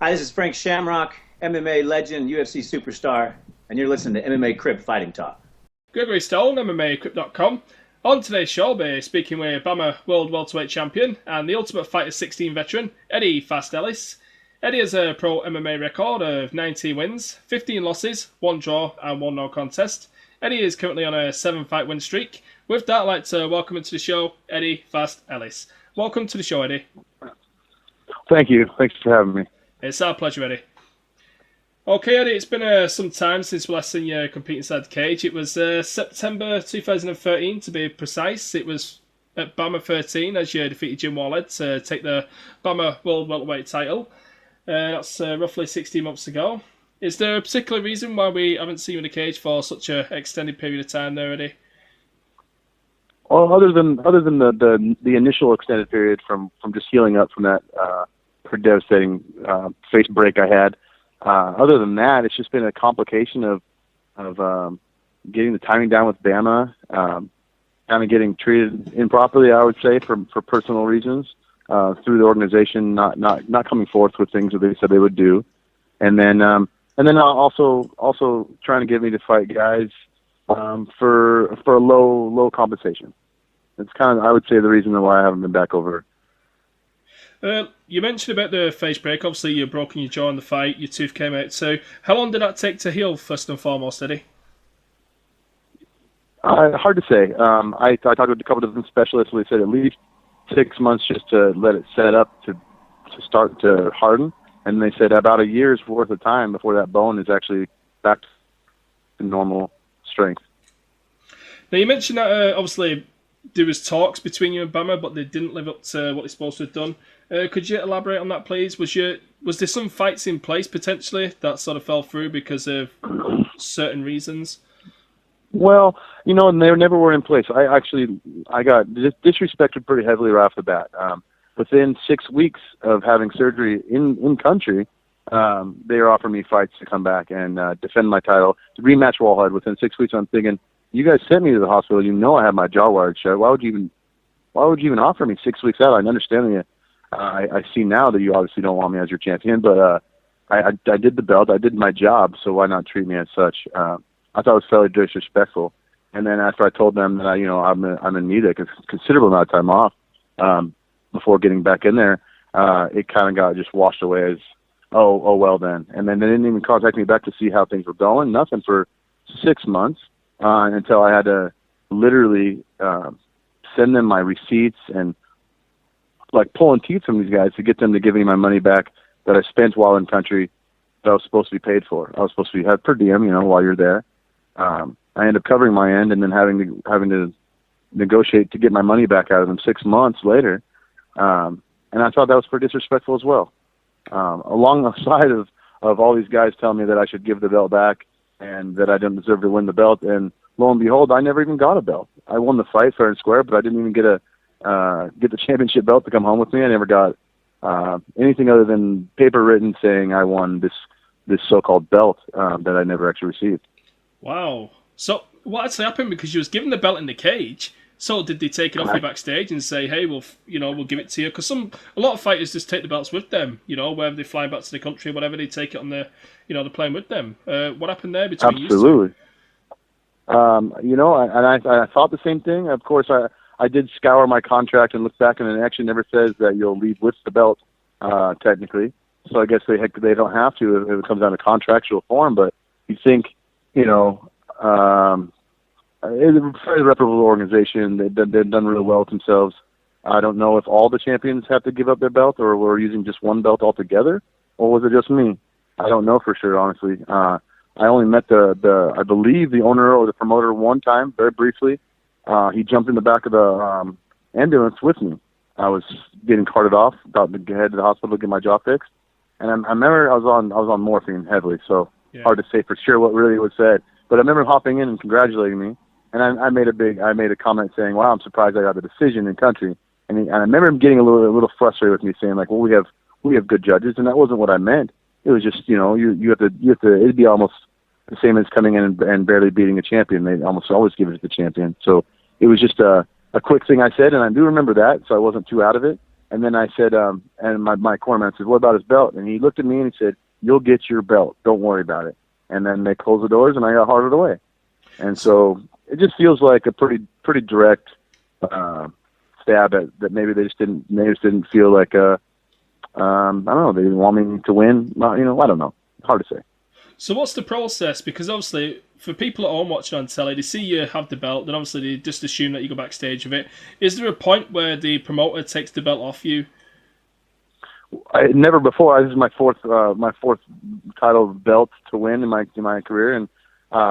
Hi, this is Frank Shamrock, MMA legend, UFC superstar, and you're listening to MMA Crib Fighting Talk. Gregory Stone, MMAcrip.com. On today's show, we'll be speaking with BAMMA World Welterweight Champion and the Ultimate Fighter 16 veteran, Eddy "Fast" Ellis. Eddy has a pro MMA record of 19 wins, 15 losses, 1 draw and 1 no contest. Eddy is currently on a 7-fight win streak. With that, I'd like to welcome into the show, Eddy "Fast" Ellis. Welcome to the show, Eddy. Thank you. Thanks for having me. It's our pleasure, Eddy. Okay, Eddy, it's been some time since we last seen you compete inside the cage. It was September 2013, to be precise. It was at BAMMA 13 as you defeated Jim Wallet to take the BAMMA World Welterweight title. That's roughly 16 months ago. Is there a particular reason why we haven't seen you in the cage for such an extended period of time there, Eddy? Well, other than the initial extended period from just healing up from that pretty devastating face break I had. Other than that, it's just been a complication of getting the timing down with BAMMA, kind of getting treated improperly, I would say, for personal reasons, through the organization not coming forth with things that they said they would do, and then also trying to get me to fight guys for a low compensation. It's kind of, I would say, the reason why I haven't been back over. You mentioned about the face break. Obviously, you've broken your jaw in the fight. Your tooth came out. So, how long did that take to heal, first and foremost, Eddy? Hard to say. I talked with a couple of different specialists. They said at least 6 months just to let it set up to start to harden. And they said about a year's worth of time before that bone is actually back to normal strength. Now, you mentioned that obviously there was talks between you and BAMMA, but they didn't live up to what they're supposed to have done. Could you elaborate on that, please? Was there some fights in place potentially that sort of fell through because of certain reasons? Well, they never were in place. I got disrespected pretty heavily right off the bat. Within 6 weeks of having surgery in country, they were offering me fights to come back and defend my title, to rematch Wallhead. Within 6 weeks, I'm thinking, you guys sent me to the hospital. You know I have my jaw wired shut. Why would you even offer me 6 weeks out? I understand that. I see now that you obviously don't want me as your champion, but I did the belt. I did my job, so why not treat me as such? I thought it was fairly disrespectful. And then after I told them that I'm in need of a considerable amount of time off before getting back in there, it kind of got just washed away as oh well then. And then they didn't even contact me back to see how things were going. Nothing for 6 months until I had to literally send them my receipts and like pulling teeth from these guys to get them to give me my money back that I spent while in country that I was supposed to be paid for. I was supposed to be had per diem, while you're there. I ended up covering my end and then having to negotiate to get my money back out of them 6 months later. And I thought that was pretty disrespectful as well. Alongside of all these guys telling me that I should give the belt back and that I didn't deserve to win the belt. And lo and behold, I never even got a belt. I won the fight fair and square, but I didn't even get the championship belt to come home with me. I never got anything other than paper written saying I won this so-called belt that I never actually received. Wow. So what actually happened? Because you was given the belt in the cage. So did they take it off you backstage and say, hey, we'll give it to you? Because a lot of fighters just take the belts with them. Wherever they fly back to the country, whatever, they take it on the plane with them. What happened there between you two? Absolutely. I thought the same thing. Of course, I did scour my contract and look back, and it actually never says that you'll leave with the belt, technically. So I guess they don't have to if it comes down to contractual form. But you think, it's a very reputable organization. They've done really well with themselves. I don't know if all the champions have to give up their belt, or we're using just one belt altogether, or was it just me? I don't know for sure, honestly. I only met I believe the owner or the promoter one time, very briefly. He jumped in the back of the ambulance with me. I was getting carted off, about to head to the hospital to get my jaw fixed, and I remember I was on morphine heavily, so hard to say for sure what really was said. But I remember hopping in and congratulating me, and I made a comment saying, "Wow, I'm surprised I got the decision in country." And I remember him getting a little frustrated with me, saying like, "Well, we have good judges," and that wasn't what I meant. It was just you have to it'd be almost the same as coming in and barely beating a champion. They almost always give it to the champion. So it was just a quick thing I said, and I do remember that, so I wasn't too out of it. And then I said, and my cornerman said, what about his belt? And he looked at me and he said, you'll get your belt. Don't worry about it. And then they closed the doors and I got hardered away. And so it just feels like a pretty direct stab at that. Maybe they just didn't feel like I don't know, they didn't want me to win. I don't know. Hard to say. So what's the process? Because obviously, for people at home watching on telly, they see you have the belt, then obviously they just assume that you go backstage with it. Is there a point where the promoter takes the belt off you? Never before. This is my fourth title belt to win in my career, and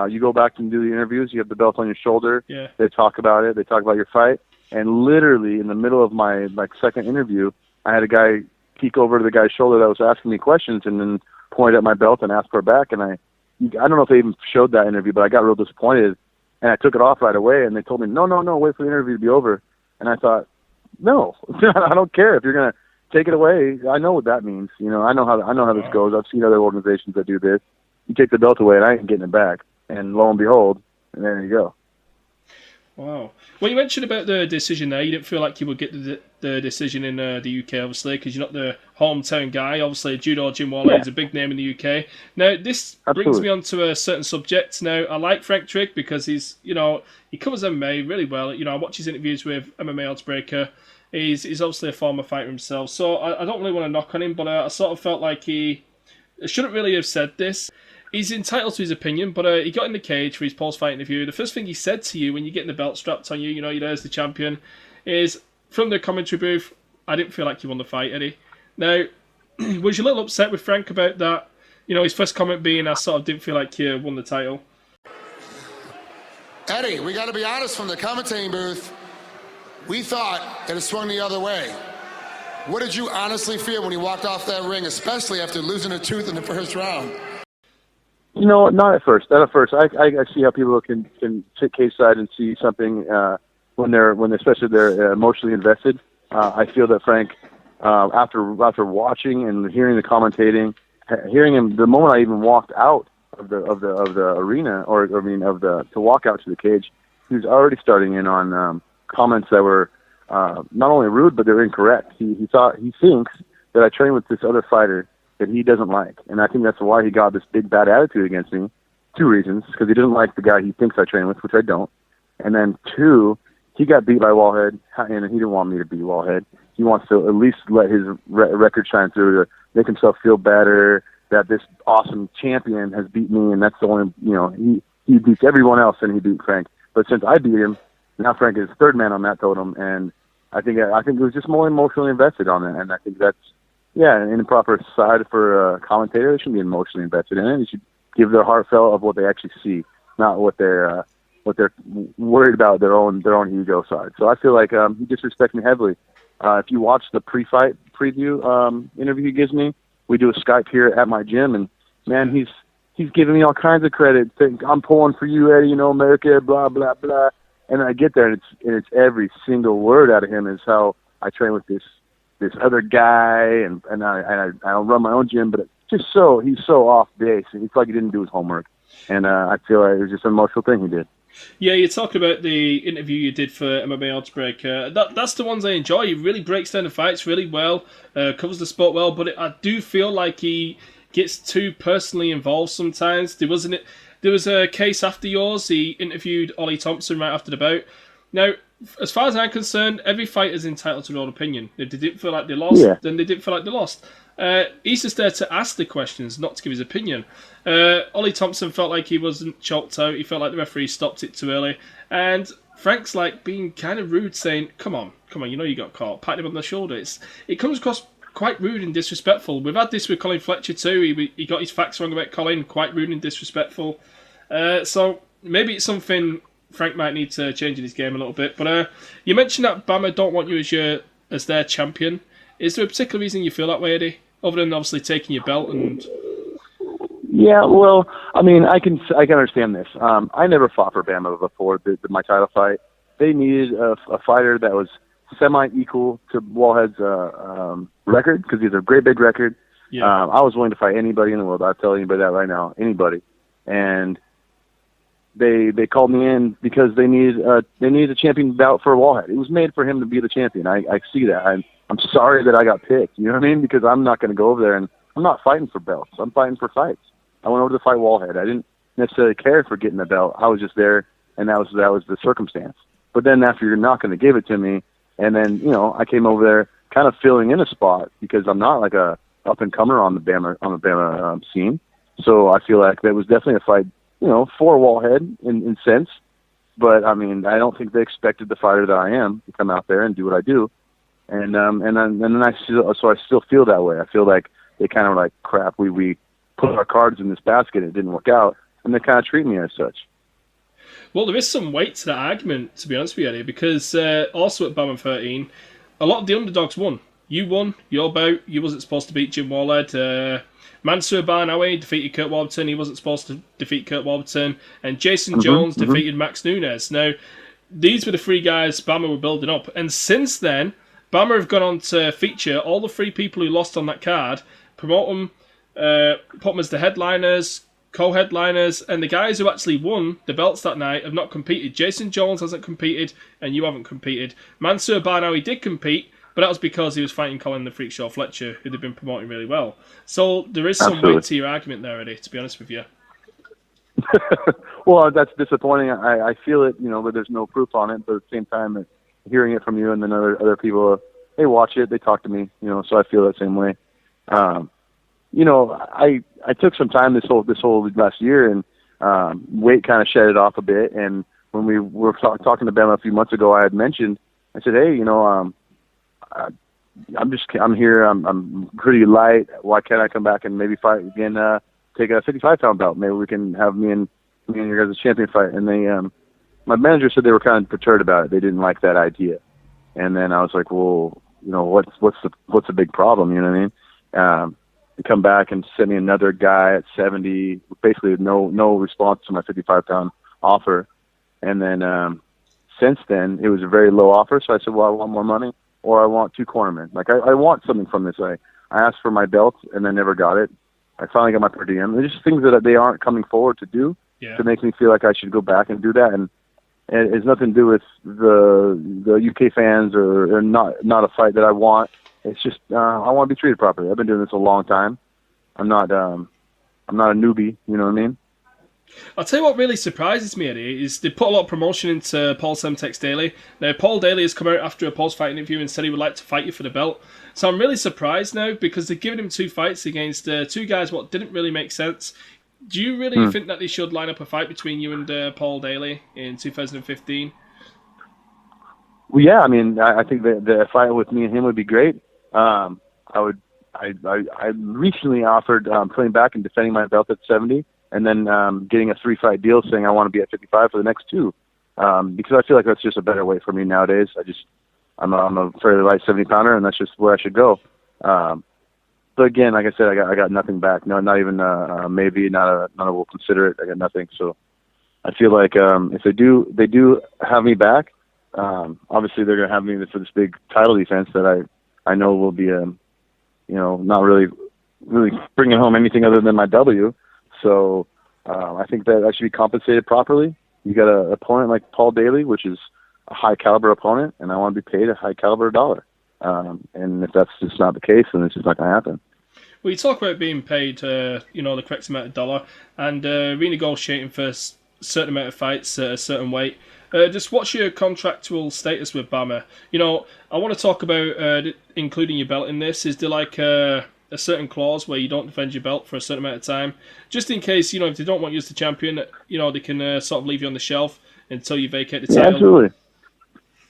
you go back and do the interviews. You have the belt on your shoulder. Yeah. They talk about it. They talk about your fight, and literally in the middle of my second interview, I had a guy peek over to the guy's shoulder that was asking me questions, and then point at my belt and ask for it back. And I don't know if they even showed that interview, but I got real disappointed, and I took it off right away. And they told me, no, wait for the interview to be over. And I thought, no, I don't care if you're gonna take it away. I know what that means. I know how this goes. I've seen other organizations that do this. You take the belt away, and I ain't getting it back. And lo and behold, and there you go. Wow. Well, you mentioned about the decision there. You didn't feel like you would get the decision in the UK, obviously, because you're not the hometown guy. Obviously, Judo Jim Wally is a big name in the UK. Now, this brings me on to a certain subject. Now, I like Frank Trigg because he's, he covers MMA really well. I watch his interviews with MMA Oddsbreaker. He's obviously a former fighter himself, so I don't really want to knock on him, but I sort of felt like he shouldn't really have said this. He's entitled to his opinion, but he got in the cage for his post-fight interview. The first thing he said to you when you're getting the belt strapped on you, you're there as the champion, is from the commentary booth, I didn't feel like you won the fight, Eddie. Now, was you a little upset with Frank about that? His first comment being, I sort of didn't feel like you won the title. Eddie, we got to be honest, from the commentating booth, we thought that it swung the other way. What did you honestly feel when you walked off that ring, especially after losing a tooth in the first round? Not at first. Not at first. I see how people can sit cage side and see something when especially they're emotionally invested. I feel that Frank, after watching and hearing the commentating, hearing him the moment I even walked out of the arena, to walk out to the cage, he was already starting in on comments that were not only rude but they were incorrect. He thinks that I trained with this other fighter that he doesn't like. And I think that's why he got this big bad attitude against me. Two reasons. Because he doesn't like the guy he thinks I train with, which I don't. And then two, he got beat by Wallhead, and he didn't want me to beat Wallhead. He wants to at least let his record shine through to make himself feel better that this awesome champion has beat me, and that's the only, he beats everyone else and he beat Frank. But since I beat him, now Frank is third man on that totem, and I think it was just more emotionally invested on it, and I think that's, an improper side for a commentator. They shouldn't be emotionally invested in it. They should give their heartfelt of what they actually see, not what they're worried about their own ego side. So I feel like he disrespects me heavily. If you watch the pre-fight preview interview he gives me, we do a Skype here at my gym, and man, he's giving me all kinds of credit. Saying, I'm pulling for you, Eddie. America, blah blah blah. And I get there, and it's every single word out of him is how I train with this other guy, and I run my own gym, but it's just he's so off base, and it's like he didn't do his homework. And I feel like it was just an emotional thing he did. Yeah, you talked about the interview you did for MMA Oddsbreaker. That's the ones I enjoy. He really breaks down the fights really well, covers the sport well, but I do feel like he gets too personally involved sometimes. There was a case after yours. He interviewed Ollie Thompson right after the bout. Now, as far as I'm concerned, every fighter is entitled to their own opinion. If they didn't feel like they lost, then they didn't feel like they lost. He's just there to ask the questions, not to give his opinion. Ollie Thompson felt like he wasn't choked out. He felt like the referee stopped it too early. And Frank's being kind of rude, saying, come on, you got caught. Patting him on the shoulder. It comes across quite rude and disrespectful. We've had this with Colin Fletcher too. He got his facts wrong about Colin, quite rude and disrespectful. So maybe it's something Frank might need to change in his game a little bit. But you mentioned that BAMMA don't want you as their champion. Is there a particular reason you feel that way, Eddie? Other than obviously taking your belt and... Yeah, well, I mean, I can understand this. I never fought for BAMMA before my title fight. They needed a fighter that was semi-equal to Wallhead's record, because he's a great big record. Yeah. I was willing to fight anybody in the world. I'll tell anybody that right now, anybody. And they called me in because they needed a champion bout for Wallhead. It was made for him to be the champion. I see that. I'm sorry that I got picked. You know what I mean? Because I'm not going to go over there, and I'm not fighting for belts. I'm fighting for fights. I went over to fight Wallhead. I didn't necessarily care for getting the belt. I was just there, and that was the circumstance. But then after you're not going to give it to me, and then, you know, I came over there kind of filling in a spot because I'm not like a up-and-comer on the BAMMA scene. So I feel like that was definitely a fight, you know, for Wallhead in sense. But, I mean, I don't think they expected the fighter that I am to come out there and do what I do. And then I still feel that way. I feel like they kind of like, crap, we put our cards in this basket, it didn't work out, and they kind of treat me as such. Well, there is some weight to that argument, to be honest with you, Eddie, because also at BAMMA 13, a lot of the underdogs won. You won your bout. You wasn't supposed to beat Jim Wallhead. Mansour Barnawi defeated Kurt Warburton. He wasn't supposed to defeat Kurt Warburton. And Jason Jones defeated Max Nunes. Now, these were the three guys BAMMA were building up. And since then, BAMMA have gone on to feature all the three people who lost on that card, promote them, put them as the headliners, co-headliners, and the guys who actually won the belts that night have not competed. Jason Jones hasn't competed, and you haven't competed. Mansour Barnawi did compete, but that was because he was fighting Colin the Freak Show Fletcher, who they've been promoting really well. So there is some weight to your argument there, Eddie, to be honest with you. Well, that's disappointing. I feel it, you know, but there's no proof on it. But at the same time, hearing it from you and then other people, they watch it, they talk to me, you know, so I feel that same way. You know, I took some time this whole last year, and weight kind of shedded off a bit. And when we were talking to BAMMA a few months ago, I had mentioned, I said, hey, you know, I'm here. I'm pretty light. Why can't I come back and maybe fight again? Take a 55-pound belt. Maybe we can have me and your guys' champion fight. And they, my manager said they were kind of perturbed about it. They didn't like that idea. And then I was like, well, you know, what's the big problem? You know what I mean? They come back and send me another guy at 70, basically no response to my 55-pound offer. And then since then, it was a very low offer. So I said, well, I want more money, or I want 2 cornermen. Like, I want something from this. I asked for my belt, and I never got it. I finally got my per diem. There's just things that they aren't coming forward to do to make me feel like I should go back and do that. And it has nothing to do with the UK fans or not a fight that I want. It's just I want to be treated properly. I've been doing this a long time. I'm not a newbie. You know what I mean? I'll tell you what really surprises me, Eddie, is they put a lot of promotion into Paul Semtex Daly. Now, Paul Daly has come out after a post-fight interview and said he would like to fight you for the belt. So I'm really surprised now, because they've given him 2 fights against 2 guys what didn't really make sense. Do you really think that they should line up a fight between you and Paul Daly in 2015? Well, yeah. I mean, I think the fight with me and him would be great. I recently offered putting back and defending my belt at 70. And then getting a 3-fight deal saying I want to be at 55 for the next 2, because I feel like that's just a better weight for me nowadays. I'm a fairly light 70-pounder, and that's just where I should go. But again, like I said, I got nothing back. No, not even maybe not a we'll consider it. I got nothing. So I feel like if they do have me back, obviously they're gonna have me for this big title defense that I know will be you know, not really bringing home anything other than my W. So I think that I should be compensated properly. You got an opponent like Paul Daly, which is a high-caliber opponent, and I want to be paid a high-caliber dollar. And if that's just not the case, then it's just not going to happen. Well, you talk about being paid, you know, the correct amount of dollar and renegotiating for a certain amount of fights at a certain weight. Just what's your contractual status with BAMMA? You know, I want to talk about including your belt in this. Is there like a certain clause where you don't defend your belt for a certain amount of time, just in case, you know, if they don't want you as the champion, you know, they can sort of leave you on the shelf until you vacate the title? Yeah, absolutely.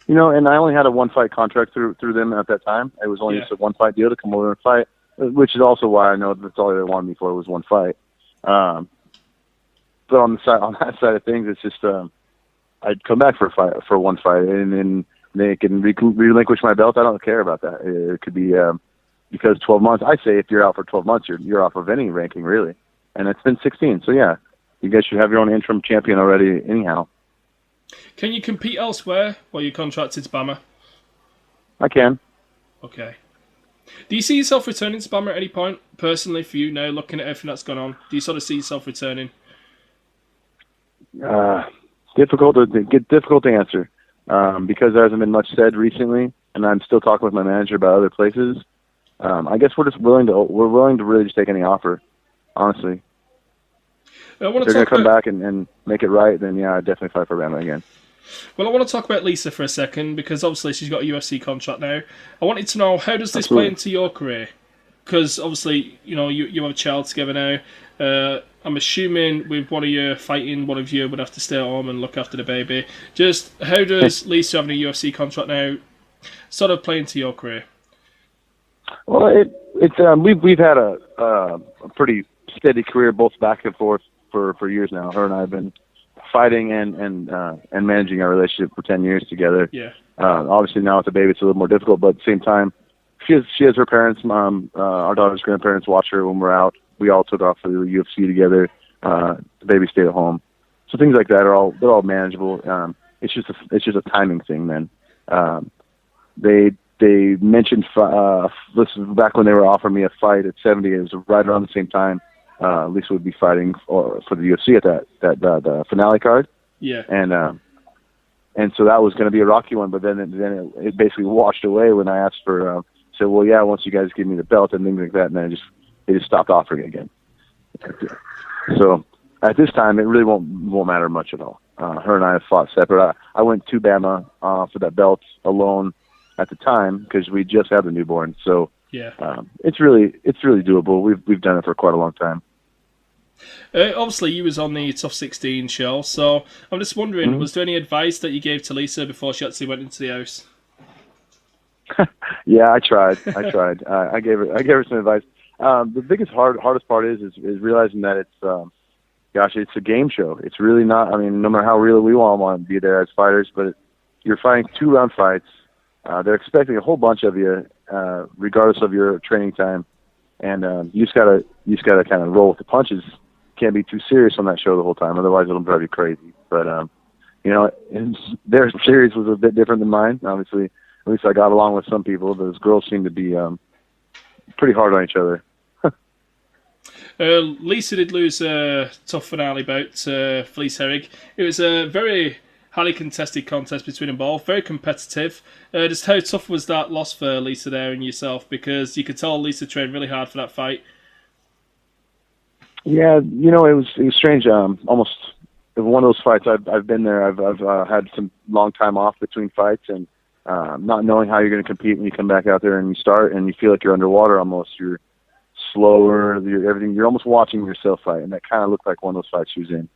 You know, and I only had a 1-fight contract through them at that time. It was only just a 1-fight deal to come over and fight, which is also why I know that's all they wanted me for was 1 fight. But on that side of things, it's just I'd come back for 1 fight, and then they can relinquish my belt. I don't care about that. It could be because 12 months. I say if you're out for 12 months, you're off of any ranking really, and it's been 16. So yeah, you guys should have your own interim champion already. Anyhow, can you compete elsewhere while you're contracted to BAMMA? I can. Okay. Do you see yourself returning to BAMMA at any point, personally, for you now, looking at everything that's gone on? Do you sort of see yourself returning? Difficult to answer because there hasn't been much said recently. and I'm still talking with my manager about other places, I guess we're willing to really just take any offer, honestly. I want If they're going to come back and make it right, then yeah, I'd definitely fight for BAMMA again. Well, I want to talk about Lisa for a second because obviously she's got a UFC contract now. I wanted to know, how does this play into your career? Because obviously, you have a child together now. I'm assuming with one of you fighting, one of you would have to stay at home and look after the baby. Just how does Lisa having a UFC contract now sort of play into your career? Well, we've had a pretty steady career, both back and forth for years now. Her and I have been fighting and managing our relationship for 10 years together. Yeah. Obviously now with the baby it's a little more difficult, but at the same time, she has her parents, our daughter's grandparents watch her when we're out. We all took off for the UFC together. The baby stayed at home. So things like that they're all manageable. It's just a timing thing, man. They mentioned this is back when they were offering me a fight at 70. It was right around the same time Lisa would be fighting for the UFC at that finale card. Yeah. And so that was going to be a rocky one, but then it basically washed away when I asked for said, well, yeah, once you guys give me the belt and things like that, and then they just stopped offering it again. So at this time, it really won't matter much at all. Her and I have fought separate. I went to BAMMA for that belt alone at the time because we just had the newborn. So yeah, it's really doable. We've done it for quite a long time. Obviously, you was on the Tough 16 show, so I'm just wondering, was there any advice that you gave to Lisa before she actually went into the house? Yeah, I tried. I gave her some advice. The biggest hardest part is realizing that it's a game show. It's really not. I mean, no matter how real we all want to be there as fighters, but you're fighting 2-round fights. They're expecting a whole bunch of you, regardless of your training time, and you just gotta kind of roll with the punches. Can't be too serious on that show the whole time, otherwise it'll drive you crazy. But their series was a bit different than mine. Obviously, at least I got along with some people. Those girls seem to be pretty hard on each other. Lisa did lose a tough finale bout to Felice Herrig. It was a very highly contested contest between them both, very competitive. Just how tough was that loss for Lisa there and yourself? Because you could tell Lisa trained really hard for that fight. Yeah, it was strange. Almost one of those fights I've been there. I've had some long time off between fights and not knowing how you're going to compete when you come back out there and you start and you feel like you're underwater almost. You're slower. You're almost watching yourself fight, and that kind of looked like one of those fights she was in.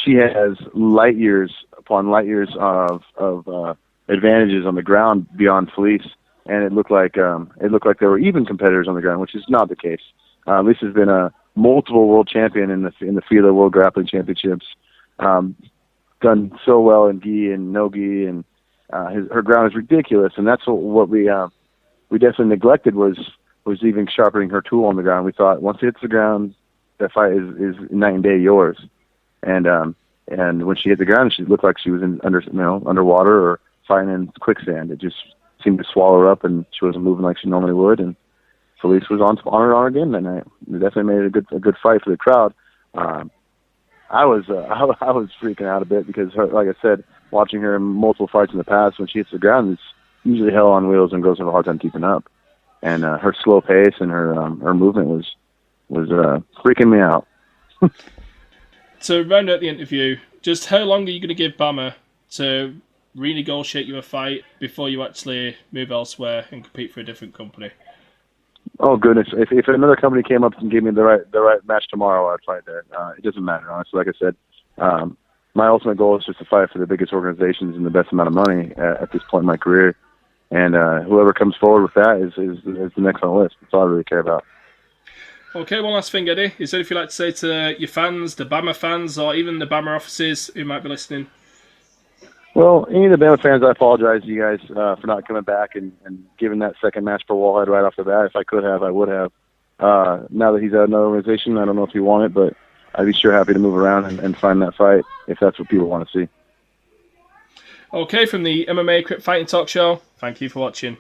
She has light years upon light years of advantages on the ground beyond Felice, and it looked like there were even competitors on the ground, which is not the case. Lisa's been a multiple world champion in the FILA World Grappling Championships. Done so well in gi and no gi, and her ground is ridiculous. And that's what we definitely neglected was even sharpening her tool on the ground. We thought once it hits the ground, that fight is night and day yours. And when she hit the ground, she looked like she was underwater or fighting in quicksand. It just seemed to swallow her up, and she wasn't moving like she normally would. And Felice was on her again that night. It definitely made a good fight for the crowd. I was freaking out a bit because like I said, watching her in multiple fights in the past, when she hits the ground, it's usually hell on wheels and girls have a hard time keeping up. And her slow pace and her movement was freaking me out. To round out the interview, just how long are you going to give BAMMA to renegotiate you a fight before you actually move elsewhere and compete for a different company? Oh goodness! If another company came up and gave me the right match tomorrow, I'd fight there. It doesn't matter, honestly. Like I said, my ultimate goal is just to fight for the biggest organizations and the best amount of money at this point in my career. And whoever comes forward with that is the next on the list. That's all I really care about. Okay, one last thing, Eddie. Is there anything you'd like to say to your fans, the BAMMA fans, or even the BAMMA offices who might be listening? Well, any of the BAMMA fans, I apologize to you guys for not coming back and giving that second match for Wallhead right off the bat. If I could have, I would have. Now that he's at another organization, I don't know if he won it, but I'd be sure happy to move around and find that fight if that's what people want to see. Okay, from the MMA Crip Fighting Talk Show, thank you for watching.